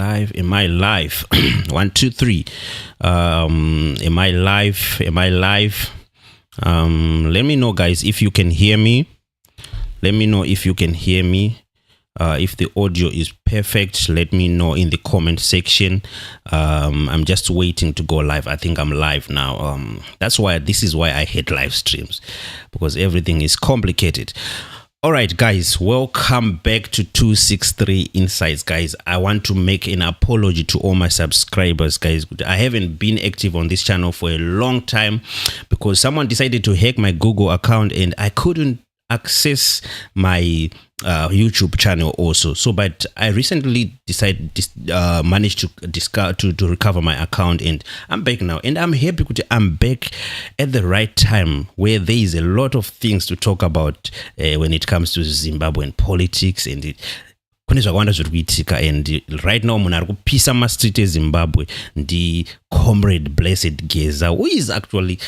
live? Am I live? 1, 2, 3. Am I live? Am I live? Let me know, guys, if you can hear me. Let me know if you can hear me. If the audio is perfect, let me know in the comment section. I'm just waiting to go live. I think I'm live now. This is why I hate live streams, because everything is complicated. All right, guys, welcome back to 263 Insights, guys. I want to make an apology to all my subscribers, guys. I haven't been active on this channel for a long time because someone decided to hack my Google account and I couldn't access my YouTube channel also. But I recently managed to recover my account, and I'm back now, and I'm happy because I'm back at the right time where there is a lot of things to talk about when it comes to Zimbabwean politics and kune zvakawanda zviri kuitika. And right now munhu ari kupisa mastreet eZimbabwe ndi Comrade Blessed Geza, who is actually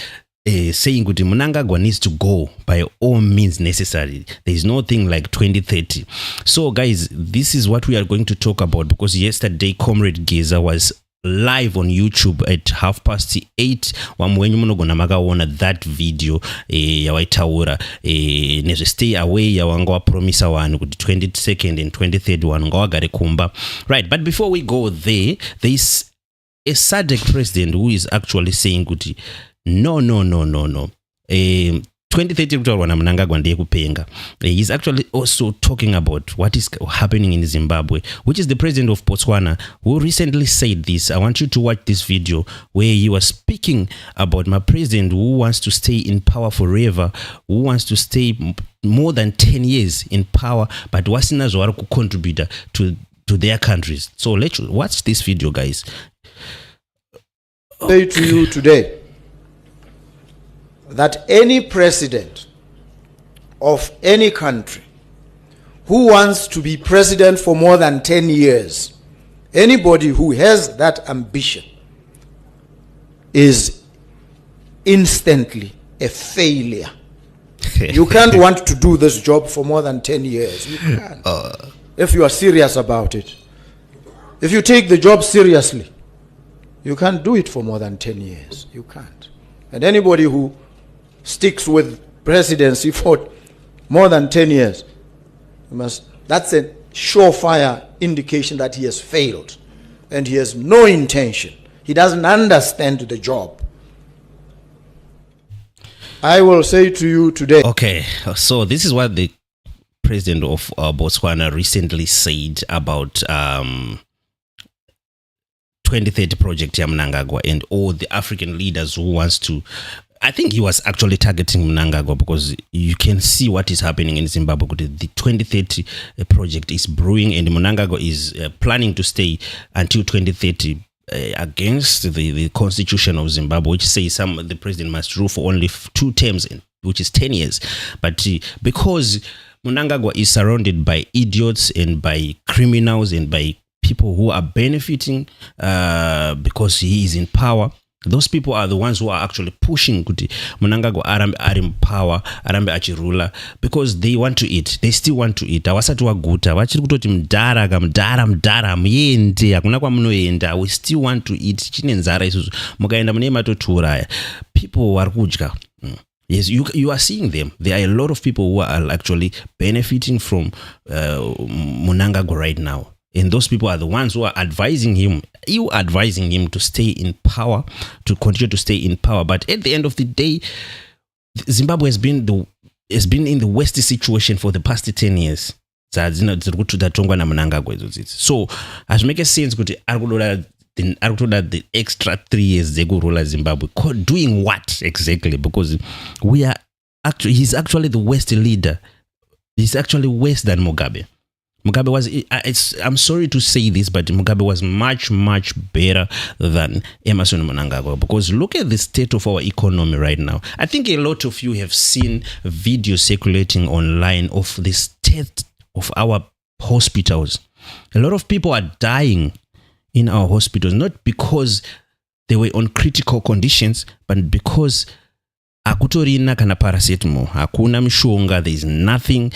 saying that Mnangagwa needs to go by all means necessary. There is no thing like 2030. So guys, this is what we are going to talk about, because yesterday Comrade Geza was live on YouTube at 8:30. Wamwenyu munogona makaona that video yawaitaura nezve-stay away yawanga wapromisa vanhu kuti 22nd and 23rd vanhu ngavagare kumba. Right, but before we go there is a SADC president who is actually saying kuti no. 2030 kutaurwa naMnangagwa ndeyekupenga. He's actually also talking about what is happening in Zimbabwe, which is the president of Botswana who recently said this. I want you to watch this video where he was speaking about my president who wants to stay in power forever, who wants to stay more than 10 years in power, but wasina zvari kucontribute to their countries. So let's watch this video, guys. Say to you today that any president of any country who wants to be president for more than 10 years, anybody who has that ambition is instantly a failure. You can't want to do this job for more than 10 years. You can't. If you are serious about it. If you take the job seriously, you can't do it for more than 10 years. You can't. And anybody who sticks with presidency for more than 10 years, that's a surefire indication that he has failed and he has no intention. He doesn't understand the job. I will say to you today. Okay, so this is what the president of Botswana recently said about 2030 project ya Mnangagwa and all the African leaders who wants to. I think he was actually targeting Mnangagwa because you can see what is happening in Zimbabwe. The 2030 project is brewing, and Mnangagwa is planning to stay until 2030 against the constitution of Zimbabwe, which says the president must rule for only 2 terms, which is 10 years. But because Mnangagwa is surrounded by idiots and by criminals and by people who are benefiting because he is in power, those people are the ones who are actually pushing kuti Mnangagwa are in power, arambe achirula, because they want to eat. They still want to eat. Awasati waguta vachiri kutoti mdara muende hakuna kwamunoenda. We still want to eat. Chine nzara isusu mukaenda mune matotura people vari kudya. Yes, you are seeing them. There are a lot of people who are actually benefiting from Mnangagwa right now. And those people are the ones who are advising him. You advising him to stay in power, to continue to stay in power. But at the end of the day, Zimbabwe has been in the worst situation for the past 10 years. So as make sense, the extra 3 years they go rule Zimbabwe. Doing what exactly? Because he's actually the worst leader. He's actually worse than Mugabe. Mugabe was, I'm sorry to say this, but Mugabe was much better than Emmerson Mnangagwa, because look at the state of our economy right now. I think a lot of you have seen videos circulating online of the state of our hospitals. A lot of people are dying in our hospitals, not because they were on critical conditions, but because akutorina kana paracetamol, hakuna mishonga, there is nothing.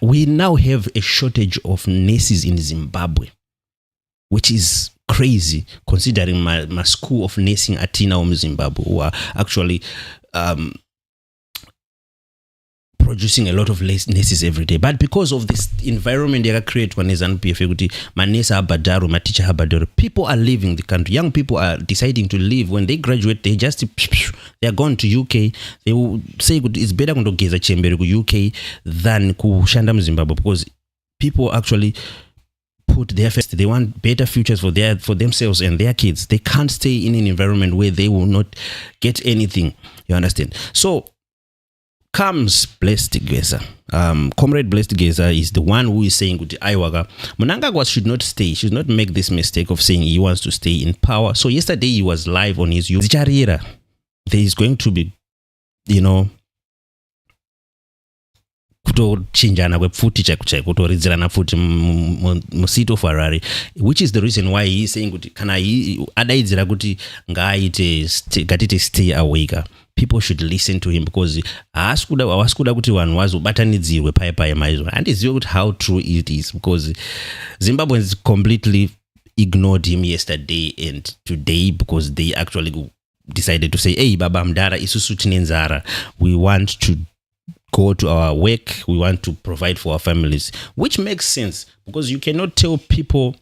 We now have a shortage of nurses in Zimbabwe. which is crazy considering my school of nursing atina in Zimbabwe, who are actually producing a lot of nurses every day. But because of this environment they create one is NPF, manesa abadaro, my teacher abadaro, people are leaving the country. Young people are deciding to leave. When they graduate, they are gone to UK. They will say it's better to Geza chembere ku UK than ku shanda Zimbabwe, because people actually put their first. They want better futures for themselves and their kids. They can't stay in an environment where they will not get anything. You understand? So comes Blessed Geza. Comrade Blessed Geza is the one who is saying Aiwaga Mnangagwa should not stay, should not make this mistake of saying he wants to stay in power. So yesterday he was live on his YouTube. There is going to be, kutochinjana kwepfuti chaiko kutoridzirana futi musito Ferrari, which is the reason why he is saying kuti kana adaidzira kuti ngaaite gatite stay awake. People should listen to him because havasi kuda kuti vanhu vazobatanidzirwe paya maizvo. Handizive kuti how true it is, because Zimbabweans completely ignored him yesterday and today because they actually decided to say, hey baba mdara isusu tine nzara, we want to go to our work, we want to provide for our families, which makes sense because you cannot tell people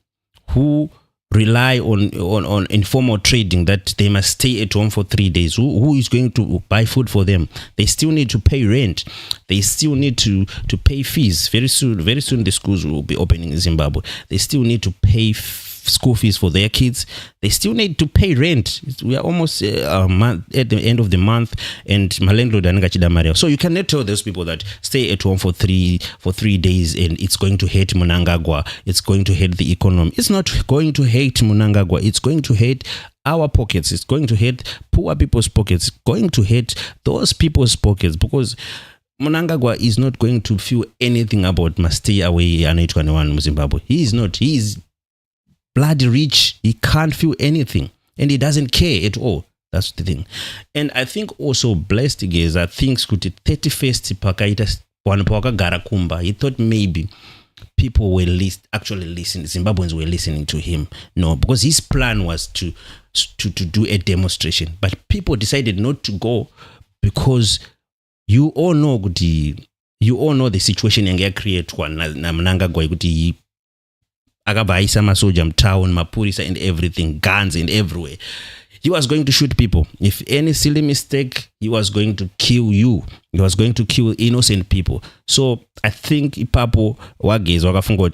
who rely on informal trading that they must stay at home for 3 days. Who is going to buy food for them? They still need to pay rent. They still need to pay fees. Very soon the schools will be opening in Zimbabwe. They still need to pay school fees for their kids. They still need to pay rent. We are almost at the end of the month, and my landlord anengachida Maria. So you cannot tell those people that stay at home for 3 days and it's going to hurt Mnangagwa. It's going to hurt the economy. It's not going to hurt Mnangagwa. It's going to hurt our pockets. It's going to hurt poor people's pockets. It's going to hurt those people's pockets, because Mnangagwa is not going to feel anything about must stay away and 21 in Zimbabwe. He is not. He is bloody rich. He can't feel anything and he doesn't care at all. That's the thing. And I think also Blessed Geza thinks kuti 31st pakaita vanhu pakagara kumba, he thought maybe people were actually listening, Zimbabweans were listening to him. No, because his plan was to do a demonstration, but people decided not to go because you all know the situation yanga create one na Mnangagwa kuti akabaisa masoja mtown, mapurisa and everything, guns and everywhere. He was going to shoot people. If any silly mistake, he was going to kill you. He was going to kill innocent people. So I think Ipapo Wagez wakafunga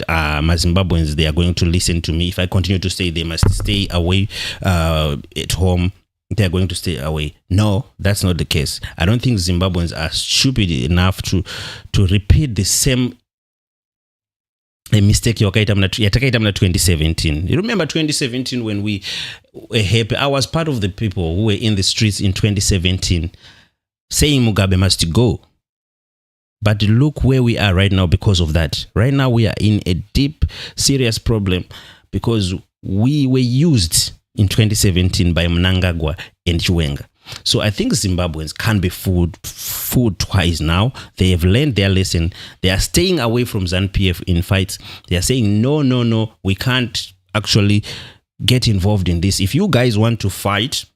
Zimbabweans, they are going to listen to me. If I continue to stay, they must stay away at home. They are going to stay away. No, that's not the case. I don't think Zimbabweans are stupid enough to repeat the same a mistake yatakaita mna 2017. You remember 2017 when we were happy? I was part of the people who were in the streets in 2017 saying Mugabe must go. But look where we are right now because of that. Right now we are in a deep, serious problem because we were used in 2017 by Mnangagwa and Chiwenga. So I think Zimbabweans can't be fooled twice now. They have learned their lesson. They are staying away from ZANU-PF in fights. They are saying, no, we can't actually get involved in this. If you guys want to fight,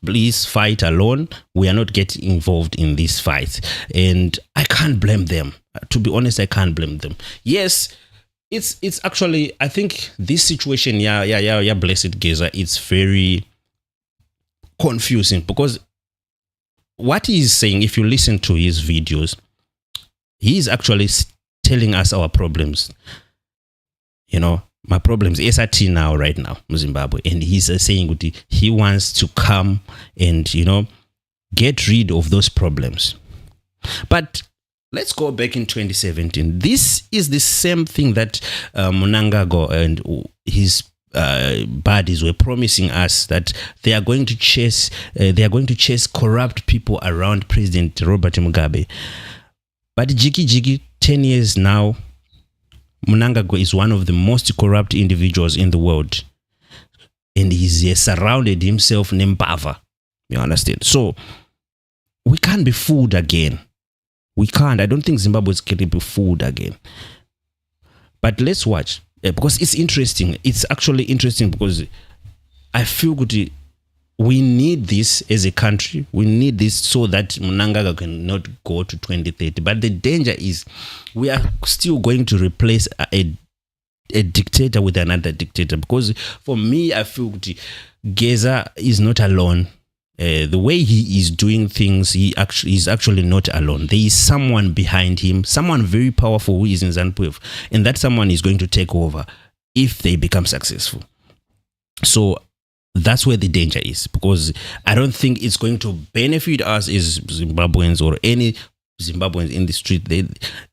please fight alone. We are not getting involved in this fight. And I can't blame them. To be honest, I can't blame them. Yes, it's actually, I think this situation, Blessed Geza, it's very confusing because what he is saying, if you listen to his videos, he is actually telling us our problems. My problems SRT now, right now, in Zimbabwe, and he's saying that he wants to come and get rid of those problems. But let's go back in 2017. This is the same thing that Mnangagwa and his buddies were promising us, that they are going to chase corrupt people around President Robert Mugabe. But jiki 10 years now, Mnangagwa is one of the most corrupt individuals in the world, and he's surrounded himself Nempava. You understand? So we can't be fooled again. We can't. I don't think Zimbabwe is going to be fooled again. But let's watch. because it's interesting. It's actually interesting because I feel good. We need this as a country. We need this so that Mnangagwa cannot go to 2030. But the danger is we are still going to replace a dictator with another dictator. Because for me, I feel Geza is not alone. The way he is doing things, he is actually not alone. There is someone behind him, someone very powerful who is in ZANU-PF, and that someone is going to take over if they become successful. So that's where the danger is, because I don't think it's going to benefit us as Zimbabweans or any Zimbabweans in the street.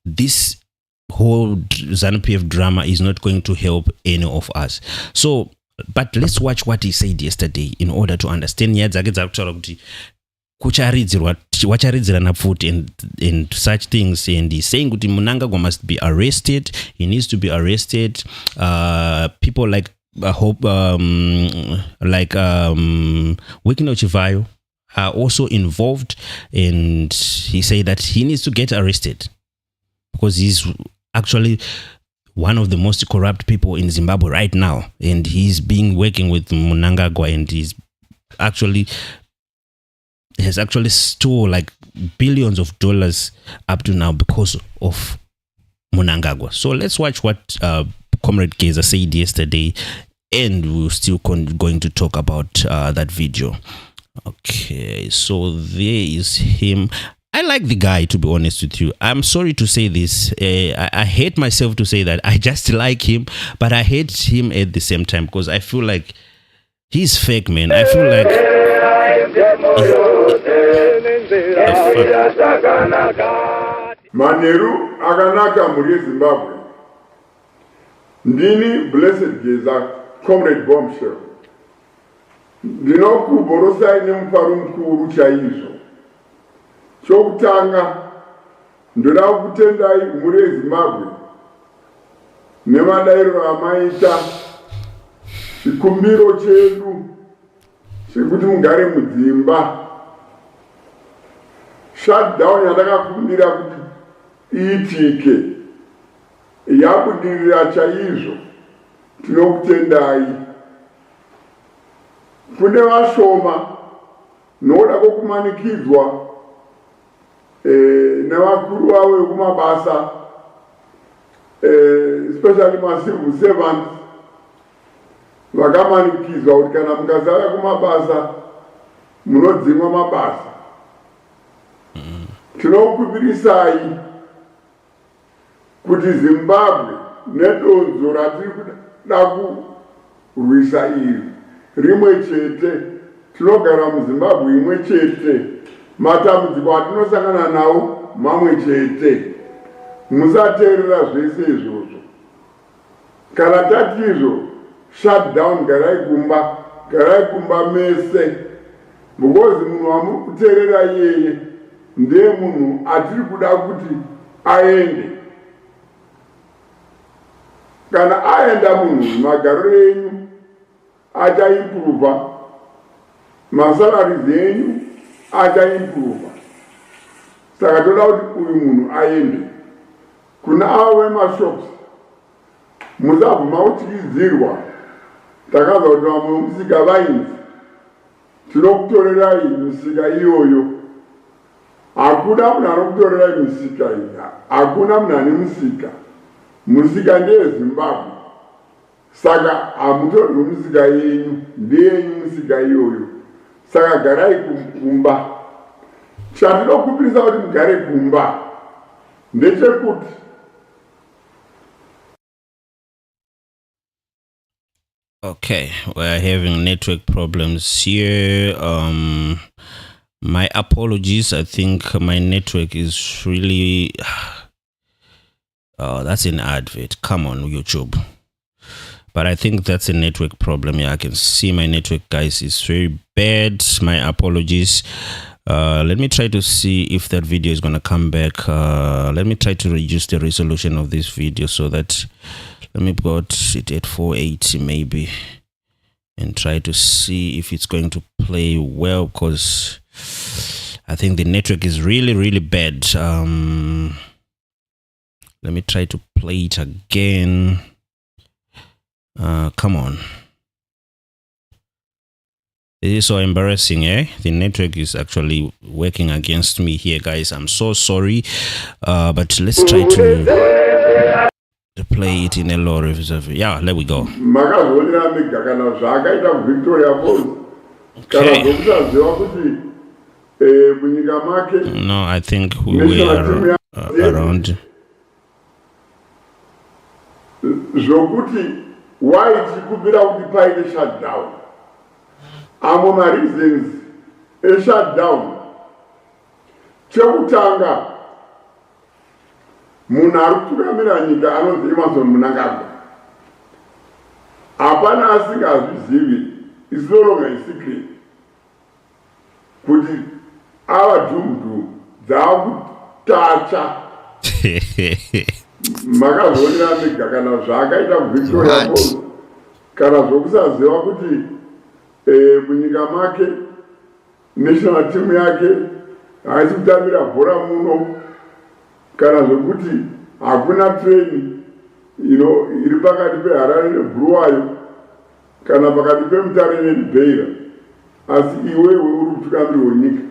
This whole ZANU-PF drama is not going to help any of us. So, but let's watch what he said yesterday in order to understand wacharidzirana futi and such things. And he's saying that Mnangagwa must be arrested. He needs to be arrested. People like Wikino Chivayo are also involved, and he said that he needs to get arrested because he's actually one of the most corrupt people in Zimbabwe right now, and he's been working with Mnangagwa, and has actually stole like billions of dollars up to now because of Mnangagwa. So let's watch what Comrade Geza said yesterday, and we're still going to talk about that video. Okay, so there is him. I like the guy, to be honest with you. I'm sorry to say this. I hate myself to say that. I just like him, but I hate him at the same time because I feel like he's fake, man. I feel like Maneru akanaka muri Zimbabwe. Ndini Blessed Geza, Comrade Bombshell. Ndinokuborosa ine mufaro mukuru chaizvo. Chokutanga ndoda kutendai muri Zimbabwe nemadairo amaita chikumbiro chedu chekuti mugare mudzimba. Shutdown yandakakumbira kuti iitike yabudirira chaizvo. Tinokutendai. Kune vashoma noda kokumanikidzwa nevakuru vavo vekumabasa, especially civil servants, vakamanikidzwa kuti kana mukazara kumabasa munodzimwa mabasa. Tinokupirisai kuti Zimbabwe nedonzo ratiri kuda kurwisa iri rimwe chete. Tinogara muZimbabwe imwe chete. Matambudziko atinosangana nawo mamwe chete. Musateerera zvese izvozvo. Kana tatizvo shutdown, garai kumba mese. Because munhu wamuri kuteerera iyeye ndiye munhu atiri kuda kuti aende. Kana aenda munhu, magariro enyu achaimprova, masalaries enyu achaimprova. Saka toda kuti uyu munhu aende. Kuna avo vemashops musabvuma kutyidzirwa. Takazwa kuti vamwe vemusika vainzi tinokutorerai misika iyoyo. Hakuna munhu anokutorerai misika iyi. Hakuna munhu ane musika. Musika ndeye Zimbabwe. Saka hamutorwi musika yenyu, ndeyenyu musika iyoyo. Saka garai kumba. Chandinokupirisa kuti mugare kumba ndechekuti okay, we're having network problems here. My apologies. I think my network is really that's an advert. Come on, YouTube. But I think that's a network problem. Yeah, I can see my network, guys. It's very bad. My apologies. Let me try to see if that video is going to come back. Let me try to reduce the resolution of this video so that, let me put it at 480 maybe, and try to see if it's going to play well, because I think the network is really, really bad. Let me try to play it again. Come on. It is so embarrassing, eh? The network is actually working against me here, guys. I'm so sorry. But let's try to play it in a low reserve. Yeah, there we go. Okay. No, I think we are around. Zokuti why tikubira kuti paine shutdown. Amwe mareasons eshutdown. Chekutanga munhu ari kutungamira nyika anonzi Emerson Mnangagwa. Hapana asingazvizivi, it's no longer a secret. Kuti ava dhumudhu dzaakutacha. Makazoonera mega kana zvaakaita kuVictoria Falls kana zvokusaziva kuti munyika make national team yake haisi kutambira bhora muno kana zvokuti hakuna treni iri pakati peHarare neBuluwayo kana pakati peMutare neLibeira, asi iwewe uri mutungamiri wenyika.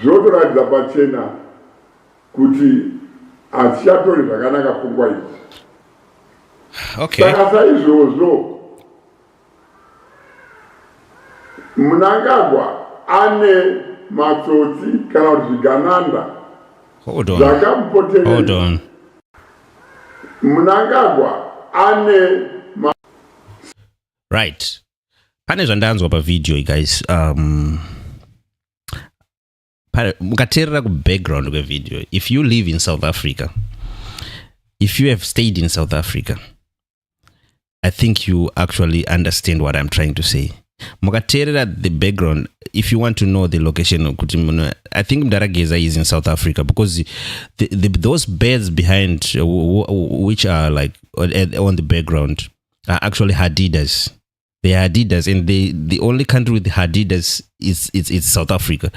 Zvotoratidza pachena kuti hatichatori zvakanaka pfungwa idzi. Okay. Saka saizvozvo Mnangagwa ane matsotsi kana kuti zvigananda zvakamupoteredza. Hold on. Mnangagwa ane Right. Pane zvandanzwa pavideo, guys. Mukateerera kubackground kwevideo. If you live in South Africa, if you have stayed in South Africa, I think you actually understand what I'm trying to say. Mukateerera the background, if you want to know the location of I think Geza is in South Africa, because those beds behind, which are like on the background, are actually Hadidas. They are Hadidas, and the only country with Hadidas is South Africa.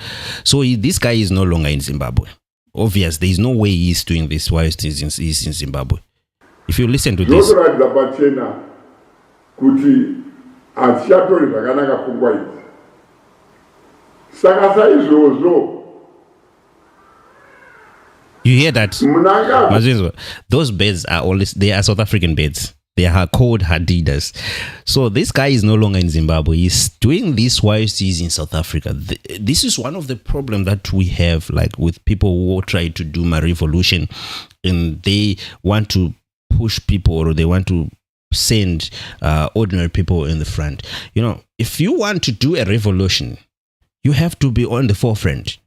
So this guy is no longer in Zimbabwe. Obvious, there is no way he's doing this while he's in Zimbabwe. If you listen to this. You hear that? Those beds they are South African beds. They are called Hadidas. So this guy is no longer in Zimbabwe. He's doing this whilst he's in South Africa. This is one of the problems that we have, like with people who try to do my revolution, and they want to push people, or they want to send ordinary people in the front. If you want to do a revolution, you have to be on the forefront.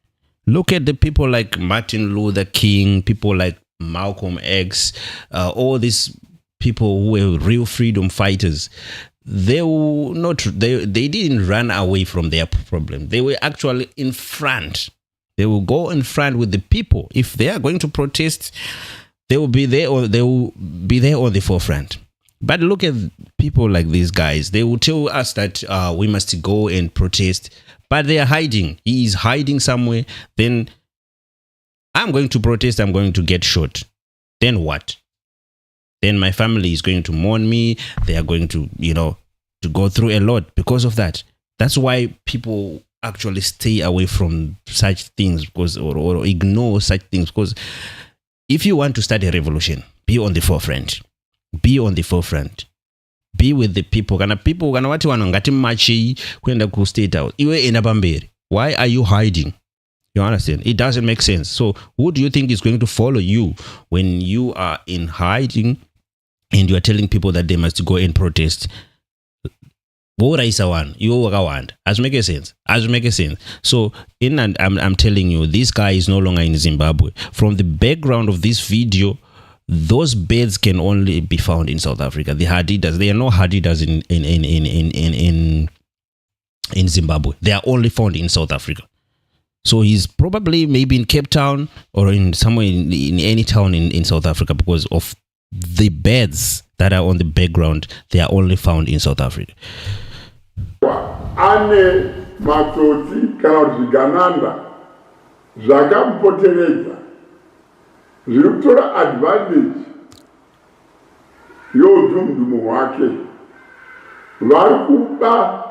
Look at the people like Martin Luther King, people like Malcolm X, all these people who were real freedom fighters. They didn't run away from their problem. They were actually in front. They will go in front with the people. If they are going to protest, they will be there, or they will be there on the forefront. But look at people like these guys. They will tell us that we must go and protest, but they are hiding. He is hiding somewhere. Then I'm going to protest. I'm going to get shot. Then what? Then my family is going to mourn me. They are going to, to go through a lot because of that. That's why people actually stay away from such things, because or ignore such things. Because if you want to start a revolution, be on the forefront. Be on the forefront. Be with the people. Kana people kana wati wanongati machi kwenda ku state house. Iwe enda pamberi. Why are you hiding? You understand? It doesn't make sense. So who do you think is going to follow you when you are in hiding and you are telling people that they must go and protest? As make sense. So I'm telling you, this guy is no longer in Zimbabwe. From the background of this video, those beds can only be found in South Africa. The Hadidas, there are no Hadidas in Zimbabwe. They are only found in South Africa. So he's probably maybe in Cape Town or in somewhere in any town in South Africa, because of the beds that are on the background. They are only found in South Africa. Ane matsotsi kana kuti zvigananda zvakamupoteredza zviri kutora advantage yodhumdhumu hwake vari kuba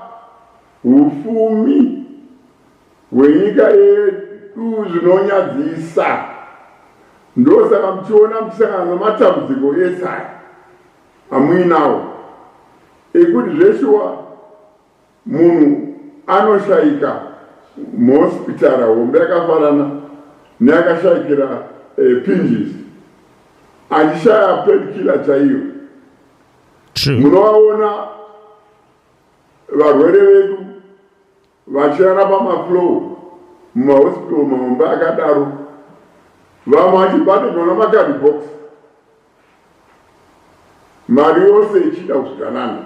ufumi hwenyika yedu zvinonyadzisa. Ndosaka muchiona muchisangana namatambudziko ese amuinawo ekuti zveshuwa munhu anoshaika muhospitara hombe yakafanana neyakashayikira pinjis achishaya pedikila chaiyo. Munovaona varwere vedu vachirara pamaflow mumahospital mahombe akadaro, vamwe vachibatirwa namakadhibox, mari yose ichida kuzviganana.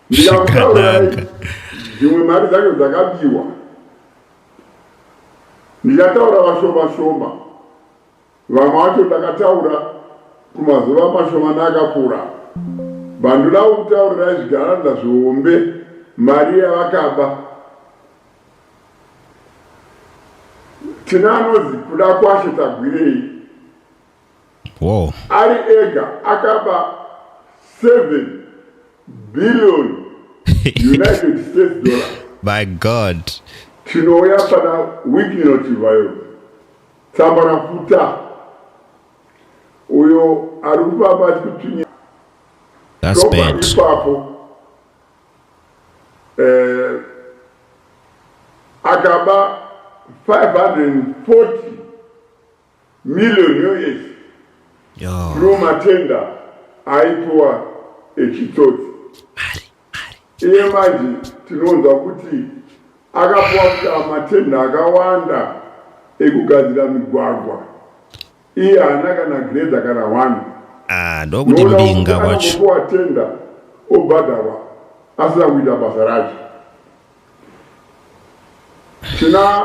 Ndikamutaurai dzimwe mari dzacho dzakabiwa, ndichataura vashoma shoma, vamwe vacho takataura kumazuva mashoma neakapfuura. Bandoda kutaurirai zviganana zvihombe mari yavakaba. Tina anozi kuda kwashe tagwirei. Ari ega akaba 7 billion United States dollars. My God. Tinouya pana wiki inochibvayo tsamba rafuta uyo ari kupamba achikutwinya. That's bad. Ipapo akaba 540 million US through matenda aipuwa echitsotsi. Iye manje tinonzwa kuti akapuwa kuti matenda akawanda ekugadzira migwagwa. Iye haana kana greda kana 1. Ndokuti mbinga wacho. Anopuwa tenda obhadharwa asina kuita basa racho. Tina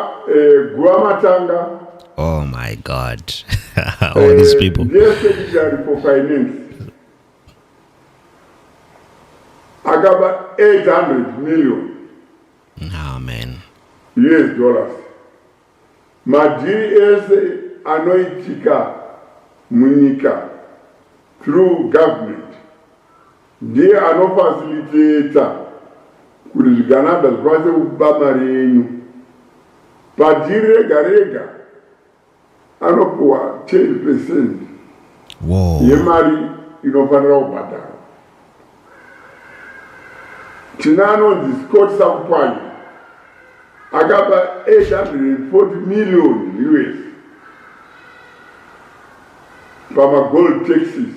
guva matanga. Oh my God. All these people. Dear Secretary for Finance, akaba 800 million US dollars. Madiri ese anoitika munyika through government ndiye anofacilitator kuti zviganada zvikwanise kuba mari yenyu. Padhiri rega rega anopuwa 10% yemari inofanira kubhadharwa. Tina anonzi Scott Sampwani akaba 840 million US pamagold taxes.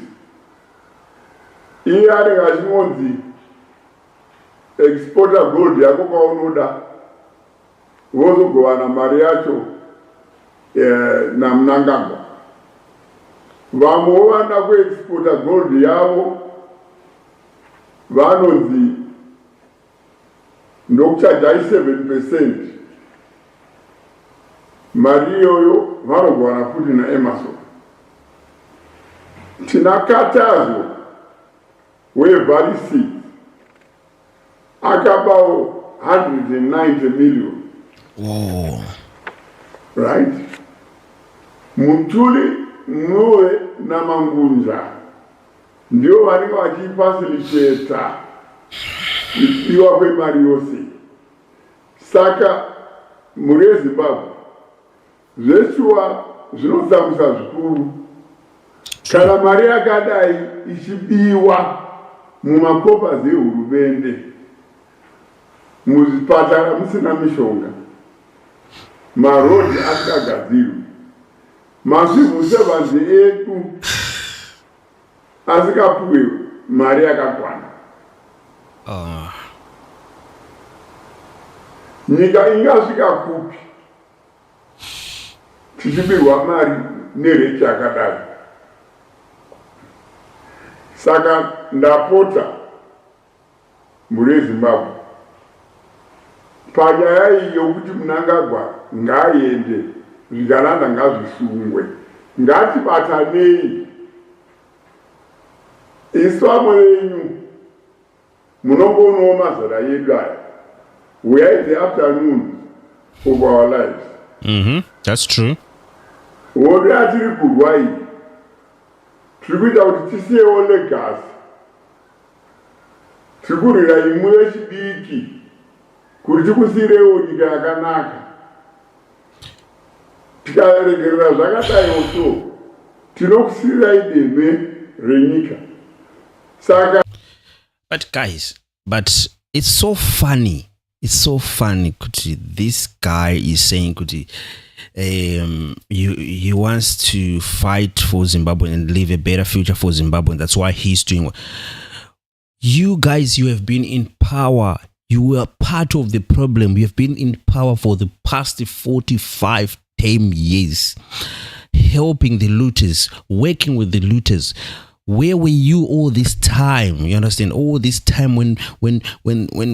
Iye anenge achingonzi exporta gold yako kwaunoda vozogovana mari yacho naMnangagwa. Vamwewo vanoda kuexporta gold yavo vanonzi ndokuchaja 7%. Mari iyoyo vanogovana futi naEmmerson. Tina Katazo weValley Seeds akabawo 190 million. Right? Mutuli Mwe na Mangunja ndio vanenge vachifacilitata kupiwa kwemari yose. Saka muri Zimbabwe zveshuwa zvinotsamwisa zvikuru kana mari yakadai ichibiwa mumakopazi ehurumende, muzvipatara musina mishonga, marodhi asikagadzirwi, masivhu sevanzi edu asikapuwe mari yakakwana. Nyika ingasvika kupi tichibirwa mari nereti yakadai? Saka ndapota muri Zimbabwe panyaya iyi yokuti Mnangagwa ngaende, zvigananda ngazvisungwe, ngatibatanei. Isu vamwe venyu munongoonawo mazara yedu aya. We are in the afternoon of our lives. That's true. Wode atiri kurwa iyi tiri kuita kuti tisiyewo legacy, tiri kurwira imwe yechidiki kuti tikusiyirewo nyika yakanaka. Tikaregerera zvakadaiwo so tinokusiyirai deme renyika. Saka but guys, but it's so funny. It's so funny kuti this guy is saying kuti he wants to fight for Zimbabwe and leave a better future for Zimbabwe. That's why he's doing what. You guys, you have been in power. You were part of the problem. You have been in power for the past 45 years, helping the looters, working with the looters. Where were you all this time? You understand? All this time when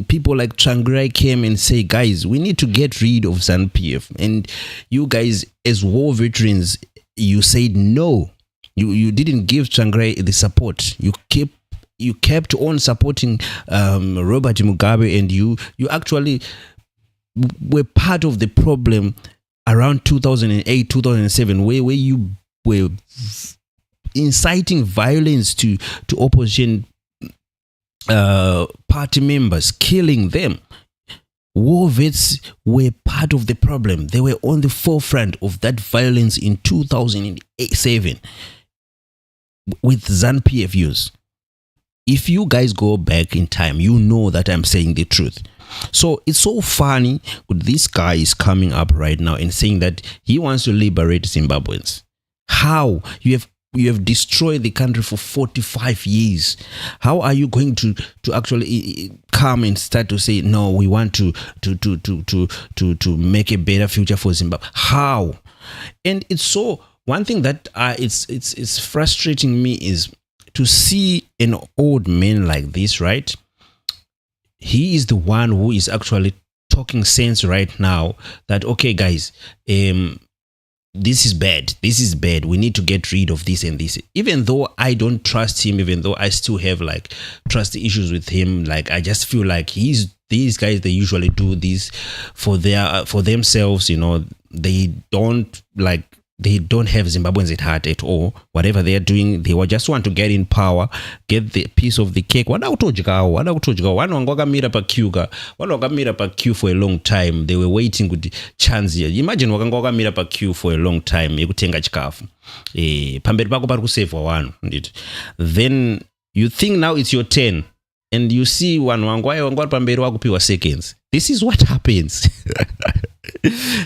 people like Tsvangirai came and say, guys, we need to get rid of ZANU-PF. And you guys, as war veterans, you said no. You didn't give Tsvangirai the support. You kept on supporting Robert Mugabe, and you actually were part of the problem around 2008, 2007, where you were inciting violence to opposition party members, killing them. War vets were part of the problem. They were on the forefront of that violence in 2007 with ZANU-PF use. If you guys go back in time, you know that I'm saying the truth. So it's so funny. This guy is coming up right now and saying that he wants to liberate Zimbabweans. How? You have destroyed the country for 45 years. How are you going to actually come and start to say, no, we want to make a better future for Zimbabwe? How? And it's so, one thing that it's frustrating me is to see an old man like this, right? He is the one who is actually talking sense right now that, okay, guys, this is bad. This is bad. We need to get rid of this and this. Even though I don't trust him, even though I still have like trust issues with him, like I just feel like these guys, they usually do this for themselves, you know. They don't have Zimbabweans at heart at all. Whatever they are doing, they just want to get in power, get the piece of the cake. One wakamira pa queue for a long time. They were waiting with the chance here. Imagine wakamira pa queue for a long time yekutenga chikafu. Pamberi pako pari kusavwa wanu. Then you think now it's your turn, and you see one wangwari pamberi wakupiwa seconds. This is what happens.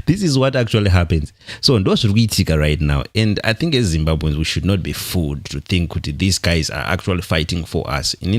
This is what actually happens. So those Ruitika right now, and I think as Zimbabweans we should not be fooled to think that these guys are actually fighting for us. And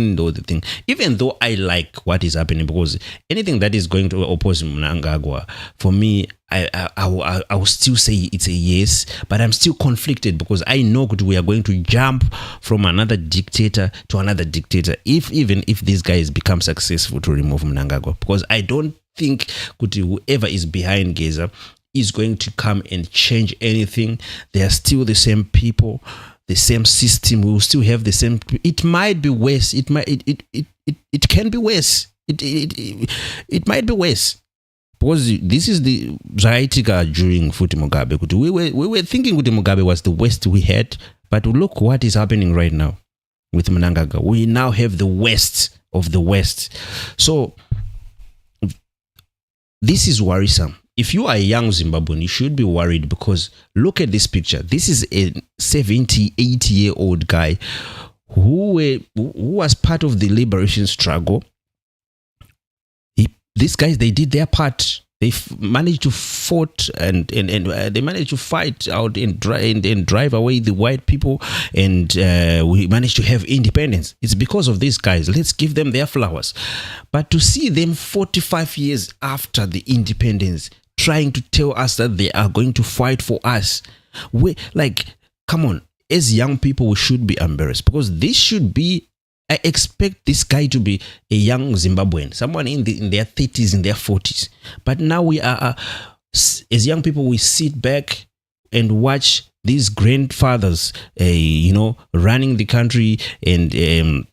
even though I like what is happening, because anything that is going to oppose Mnangagwa, for me, I will still say it's a yes, but I'm still conflicted because I know that we are going to jump from another dictator to another dictator, even if these guys become successful to remove Mnangagwa, because I don't think whoever is behind Geza is going to come and change anything. They are still the same people, the same system. We will still have the same. It might be worse. It can be worse. It might be worse. Because this is the Zaitika during Futi Mugabe. We were thinking Futi Mugabe was the worst we had, but look what is happening right now with Mnangagwa. We now have the worst of the West. So this is worrisome. If you are a young Zimbabwean, you should be worried because look at this picture. This is a 70, 80-year-old guy who was part of the liberation struggle. These guys, they did their part. They managed to fight and they managed to fight out and drive away the white people, and we managed to have independence. It's because of these guys. Let's give them their flowers. But to see them 45 years after the independence trying to tell us that they are going to fight for us, come on. As young people, we should be embarrassed because this should be. I expect this guy to be a young Zimbabwean, someone in their 30s, in their 40s. But now we are, as young people, we sit back and watch these grandfathers, running the country and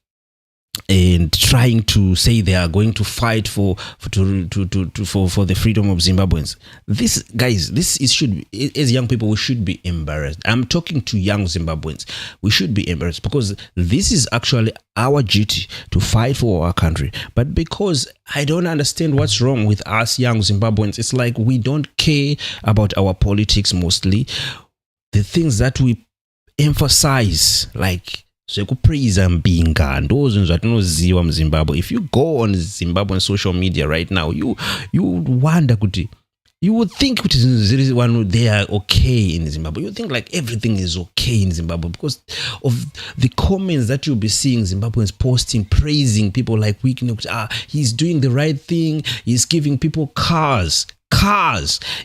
and trying to say they are going to fight for the freedom of Zimbabweans. This, guys, should be, as young people, we should be embarrassed. I'm talking to young Zimbabweans. We should be embarrassed because this is actually our duty to fight for our country. But because I don't understand what's wrong with us young Zimbabweans, it's like we don't care about our politics mostly. The things that we emphasize, like sekupraise mbinga ndozo zvatinoziva muZimbabwe. If you go on Zimbabwean social media right now, you wonder kuti, you would think they are okay in Zimbabwe. You think like everything is okay in Zimbabwe because of the comments that you'll be seeing Zimbabweans posting, praising people like he's doing the right thing, he's giving people cars.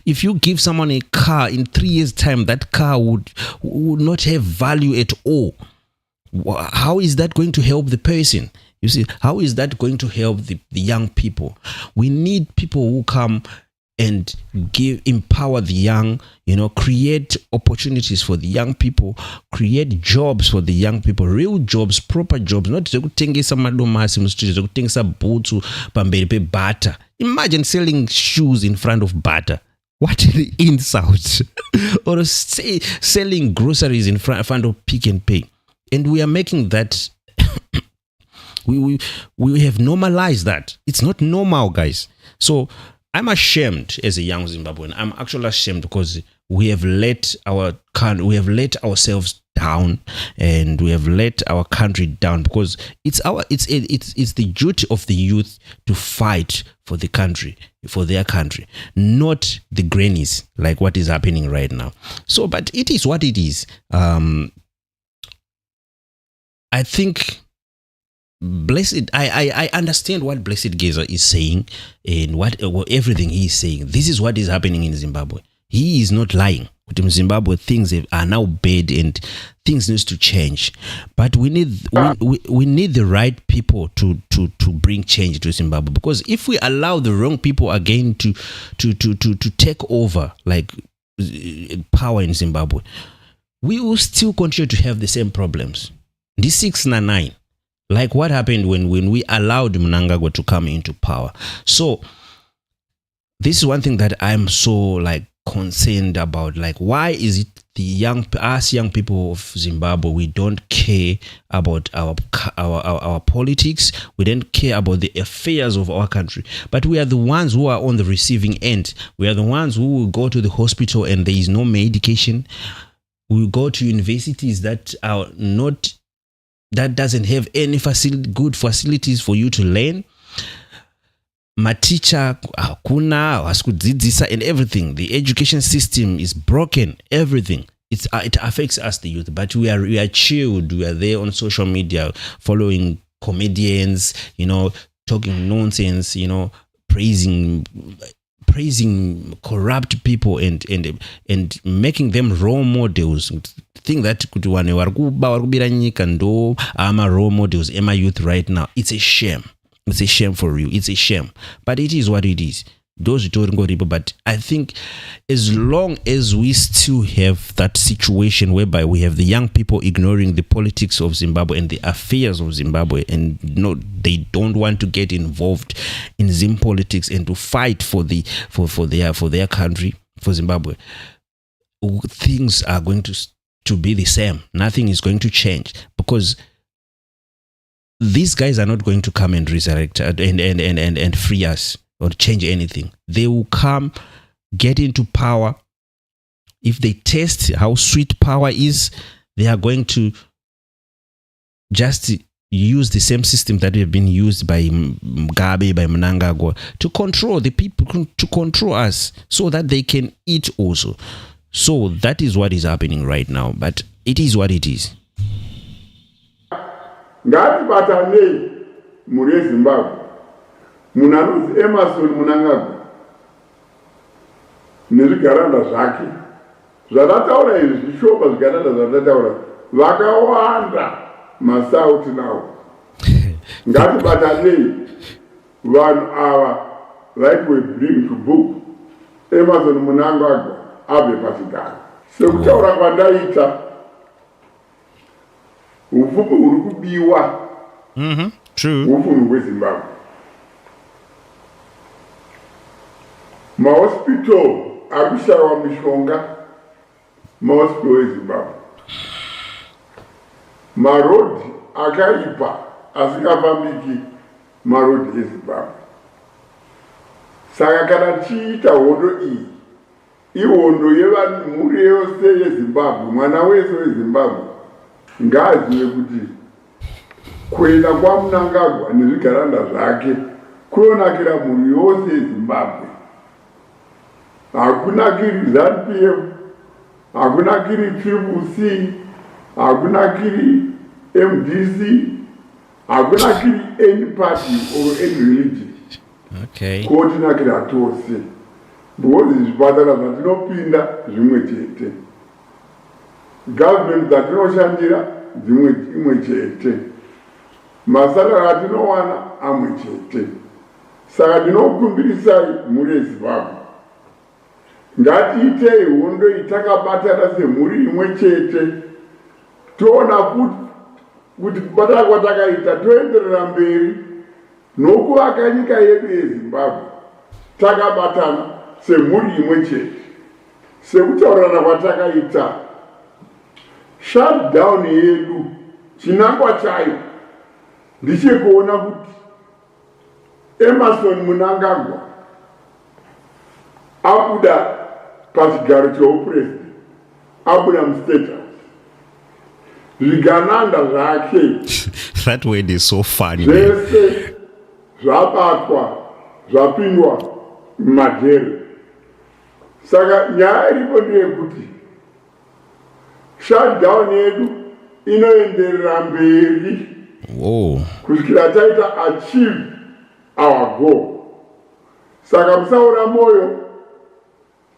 If you give someone a car, in 3 years' time, that car would not have value at all. How is that going to help the person? You see, how is that going to help the young people? We need people who come and empower the young, create opportunities for the young people, create jobs for the young people, real jobs, proper jobs, not zvekutengesa madomasi mustreet, zvekutengesa bhutsu pamberi pebata. Imagine selling shoes in front of butter. What an insult. Or selling groceries in front of Pick and Pay. And we are making that, we have normalized that. It's not normal, guys. So I'm ashamed as a young Zimbabwean. I'm actually ashamed because we have let ourselves down, and we have let our country down because it's the duty of the youth to fight for the country, for their country, not the grannies like what is happening right now. So, but it is what it is. I think I understand what Blessed Geza is saying and what everything he is saying. This is what is happening in Zimbabwe. He is not lying. In Zimbabwe, things are now bad and things need to change. But we need the right people to bring change to Zimbabwe. Because if we allow the wrong people again to take over like power in Zimbabwe, we will still continue to have the same problems. This 699, like what happened when we allowed Mnangagwa to come into power. So this is one thing that I'm so concerned about. Like, why is it us young people of Zimbabwe, we don't care about our politics, we don't care about the affairs of our country, but we are the ones who are on the receiving end. We are the ones who will go to the hospital and there is no medication. We go to universities that doesn't have any good facilities for you to learn. Maticha hakuna wasikudzidzisa and everything. The education system is broken. Everything. It affects us, the youth. But we are chilled. We are there on social media, following comedians, talking nonsense, praising corrupt people and making them role models. Think that kuti vanhu varikubira nyika ndo ama role models ema youth right now. It's a shame. It's a shame for you. It's a shame. But it is what it is. But I think as long as we still have that situation whereby we have the young people ignoring the politics of Zimbabwe and the affairs of Zimbabwe, and they don't want to get involved in Zim politics and to fight for their country, for Zimbabwe, things are going to be the same. Nothing is going to change because these guys are not going to come and resurrect and free us or change anything. They will come, get into power. If they test how sweet power is, they are going to just use the same system that have been used by Mugabe, by Mnangagwa, to control the people, to control us, so that they can eat also. So that is what is happening right now. But it is what it is. Ngati batanei muri Zimbabwe munanzi Emerson Mnangagwa nezvigaranda zvake zvavataura izvi zvishopa zvigaranda zvavataura vakawanda masauti nawo. Ngati batanei vanhu ava like we bring to book Emerson Mnangagwa abve pachigaro. Sekutaura kwandaita upfumi uri kubiwa True. Ufunu weZimbabwe. Mahospital akushawa mishonga. Mahospital weZimbabwe. Marodi akaipa asikafambiki marodi eZimbabwe. Saka kana chiita hondo iyi, ihondo yevanhuri yose yeZimbabwe, mwana wese weZimbabwe ngaazive kuti kuenda kwaMnangagwa nezvigaranda zvake kunonakira mhuri yose yeZimbabwe. Hakunakiri ZANU-PF, hakunakiri CCC, hakunakiri MDC, hakunakiri any party or any religion. Okay. Kotinakira tose. Because zvipatara zvatinopinda zvimwe chete. Government dzatinoshandira imwe chete. Masalari atinowana amwe chete. Saka ndinokumbirisai mhuri yeZimbabwe. Ngatiitei hondo itakabatana semhuri imwe chete. Toona kuti kubatana kwatakaita toenderera mberi nokuvaka nyika yedu yeZimbabwe. Takabatana semhuri imwe chete. Sekutaurirana kwatakaita. Shutdown yedu chinangwa chayo ndichekuona kuti Emerson Mnangagwa abuda pachigaro cheupresident, abuda muState House. Zvigananda zvake That word is so funny. zvese zvabatwa zvapindwa mumajere. Saka nyaya iripo ndeyekuti shutdown yedu inoenderera mberi kusvikira taita achieve our goal. Saka musaora moyo,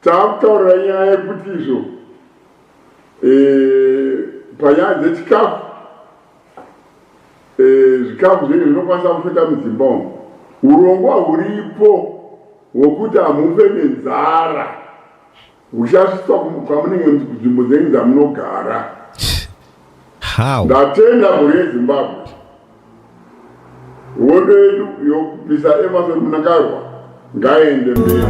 taakutaurira nyaya yekuti izvo panyaya dzechikafu, zvikafu zvinhu zvinokwanisa kufeta muZimbabwe. Urongwa huripo hwokuti hamufe nenzara huchasvitswa kwamunenge kunzvimbo dzenyu dzamunogara. Ndatenda mhuri yeZimbabwe. Hondo yedu yokupisa Emerson Mnangagwa ngaende mberi.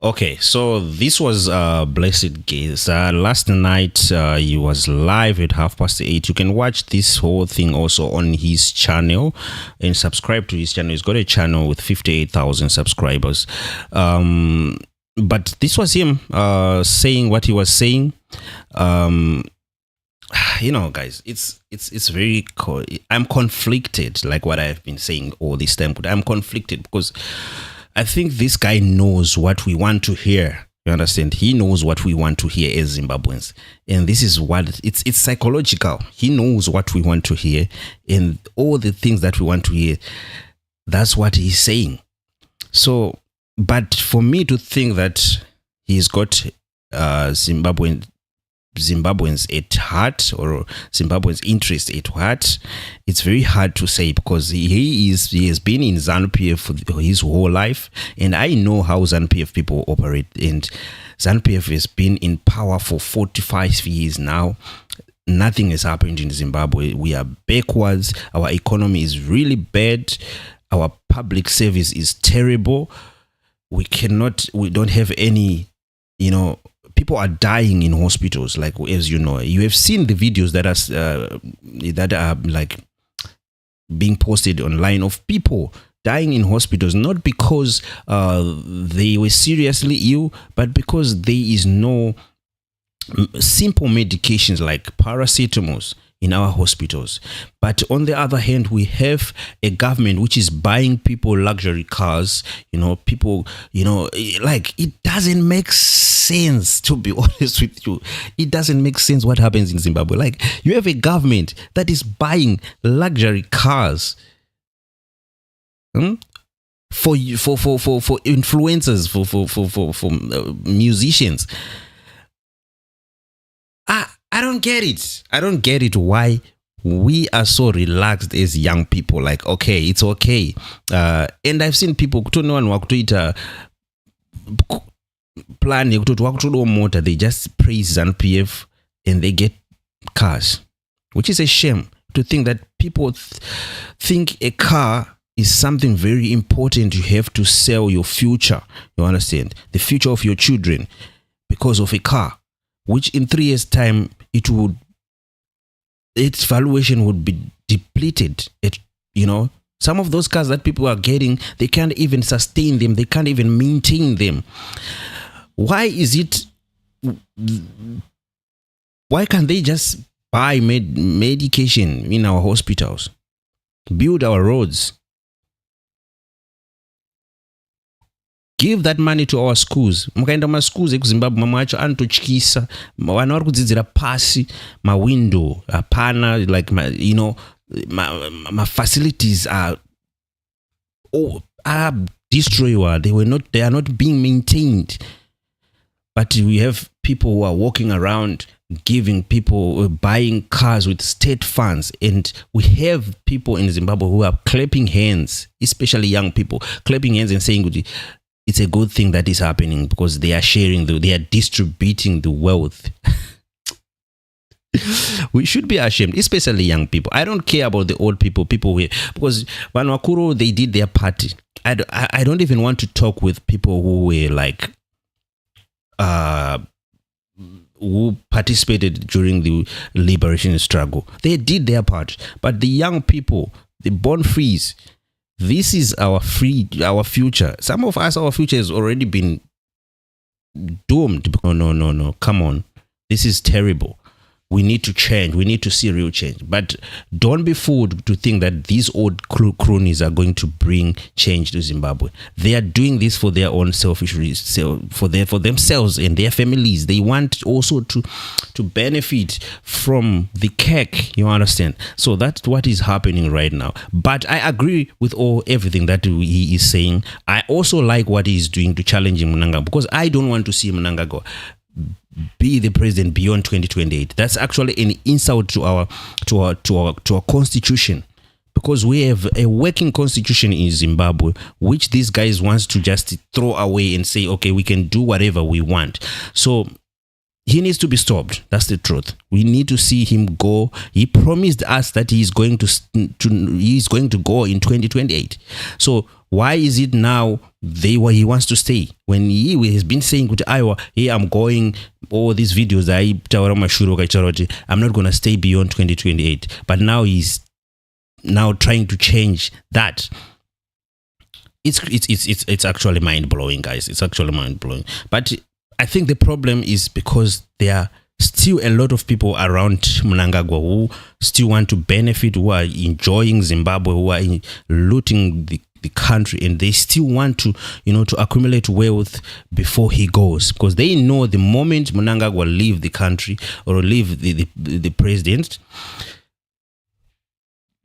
Okay, so this was Blessed Geza. Last night he was live at 8:30. You can watch this whole thing also on his channel and subscribe to his channel. He's got a channel with 58,000 subscribers. But this was him saying what he was saying. You know, guys, it's very I'm conflicted, like what I've been saying all this time. But I'm conflicted because I think this guy knows what we want to hear. You understand? He knows what we want to hear as Zimbabweans. And this is what it's psychological. He knows what we want to hear, and all the things that we want to hear, that's what he's saying. So, but for me to think that he's got Zimbabweans at heart, or Zimbabweans' interest at heart, it's very hard to say, because he has been in ZANU-PF for his whole life, and I know how ZANU-PF people operate, and ZANU-PF has been in power for 45 years now. Nothing has happened in Zimbabwe. We are backwards. Our economy is really bad. Our public service is terrible. We don't have any, people are dying in hospitals, like, as you know. You have seen the videos that are like being posted online of people dying in hospitals, not because they were seriously ill, but because there is no simple medications like paracetamols in our hospitals. But on the other hand, we have a government which is buying people luxury cars, people, like, it doesn't make sense, to be honest with you. It doesn't make sense what happens in Zimbabwe. Like, you have a government that is buying luxury cars for influencers, for musicians. I don't get it. I don't get it why we are so relaxed as young people. Like, okay, it's okay. And I've seen people, plan motor, they just praise ZANU-PF and they get cars, which is a shame, to think that people think a car is something very important. You have to sell your future. You understand? The future of your children because of a car, which in 3 years' time its valuation would be depleted. Some of those cars that people are getting, they can't even sustain them. They can't even maintain them. Why can't they just buy medication in our hospitals, build our roads, give that money to our schools? Mukaenda maschools ekuzimbabwe mamwe acho anototyisa, vana vari kudzidzira pasi mawindow hapana, like my facilities are destroyed. They are not being maintained. But we have people who are walking around giving people, buying cars with state funds, and we have people in Zimbabwe who are clapping hands, especially young people, clapping hands and saying it's a good thing that is happening because they are sharing, they are distributing the wealth. We should be ashamed, especially young people. I don't care about the old people because Vanwakuro, they did their party. I don't even want to talk with people who were like who participated during the liberation struggle. They did their part. But the young people, the born frees, this is our future. Some of us, our future has already been doomed. No. Come on. This is terrible. We need to change. We need to see real change. But don't be fooled to think that these old cronies are going to bring change to Zimbabwe. They are doing this for their own selfish reasons, for themselves and their families. They want also to benefit from the cake. You understand? So that's what is happening right now. But I agree with everything that he is saying. I also like what he is doing to challenging Mnangagwa, because I don't want to see Mnangagwa be the president beyond 2028. That's actually an insult to our constitution, because we have a working constitution in Zimbabwe, which these guys wants to just throw away and say, okay, we can do whatever we want. So he needs to be stopped. That's the truth. We need to see him go. He promised us that he's going to go in 2028. So why is it now he wants to stay when he has been saying to Iowa, hey, I'm going, all these videos I'm not going to stay beyond 2028, but now he's now trying to change that. It's actually mind-blowing, guys. It's actually mind-blowing. But I think the problem is because there are still a lot of people around Mnangagwa who still want to benefit, who are enjoying Zimbabwe, who are looting the country, and they still want to accumulate wealth before he goes, because they know the moment Mnangagwa leave the country or leave the president,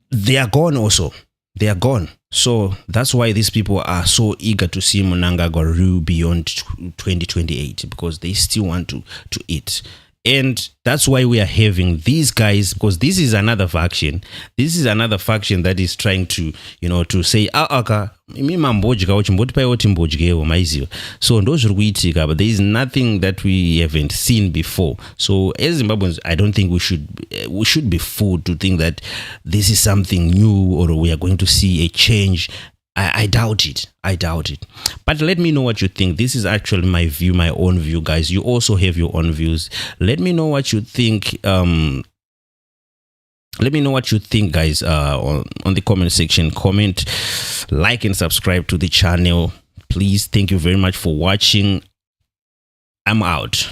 they are gone also. They are gone. So that's why these people are so eager to see Mnangagwa rule beyond 2028, because they still want to eat. And that's why we are having these guys, because this is another faction. This is another faction that is trying to, to say, so those are, but there is nothing that we haven't seen before. So as Zimbabweans, I don't think we should be fooled to think that this is something new or we are going to see a change. I doubt it. But let me know what you think. This is actually my view, my own view, guys. You also have your own views. Let me know what you think. Let me know what you think, guys, on the comment section. Comment, like, and subscribe to the channel. Please. Thank you very much for watching. I'm out.